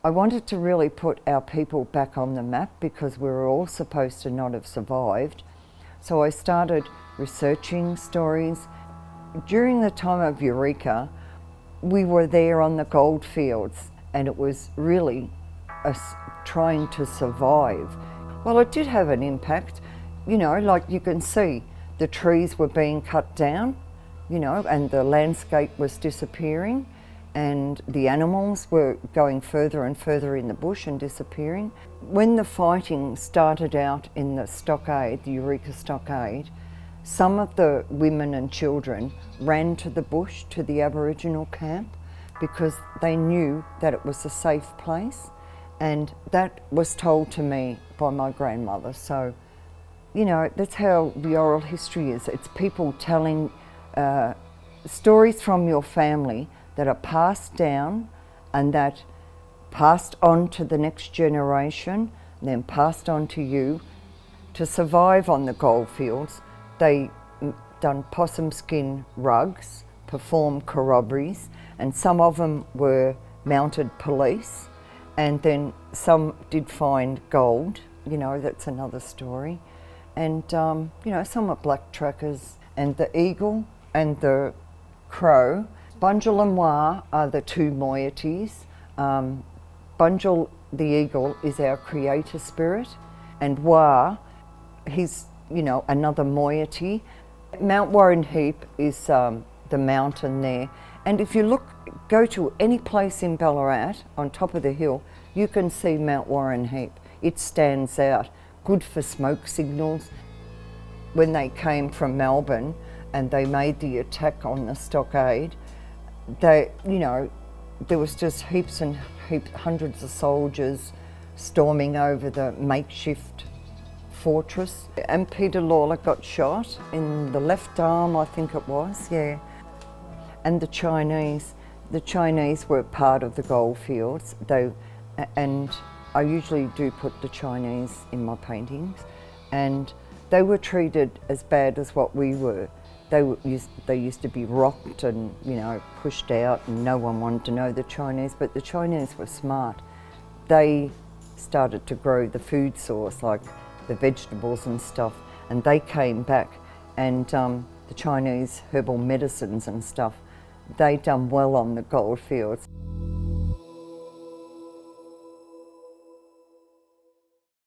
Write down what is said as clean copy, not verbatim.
I wanted to really put our people back on the map because we were all supposed to not have survived. So I started researching stories. During the time of Eureka, we were there on the goldfields and it was really us trying to survive. Well, it did have an impact, you know, like you can see the trees were being cut down, you know, and the landscape was disappearing and the animals were going further and further in the bush and disappearing. When the fighting started out in the stockade, the Eureka Stockade, some of the women and children ran to the bush, to the Aboriginal camp, because they knew that it was a safe place, and that was told to me by my grandmother. So, you know, that's how the oral history is. It's people telling stories from your family that are passed down and that passed on to the next generation, then passed on to you. To survive on the goldfields, they done possum skin rugs, performed corroborrees, and some of them were mounted police, and then some did find gold, you know, that's another story. And, you know, some were black trackers, and the eagle and the crow. Bunjil and Wah are the two moieties. Bunjil, the eagle, is our creator spirit, and Wah, he's, you know, another moiety. Mount Warrenheip is the mountain there, and if you go to any place in Ballarat on top of the hill, you can see Mount Warrenheip. It stands out, good for smoke signals. When they came from Melbourne and they made the attack on the stockade, they, you know, there was just heaps and heaps, hundreds of soldiers storming over the makeshift fortress. And Peter Lawler got shot in the left arm, I think it was, yeah. And the Chinese were part of the goldfields, and I usually do put the Chinese in my paintings, and they were treated as bad as what we were. They used to be rocked and, you know, pushed out, and no one wanted to know the Chinese, but the Chinese were smart. They started to grow the food source, like the vegetables and stuff, and they came back, and the Chinese herbal medicines and stuff, they done well on the goldfields.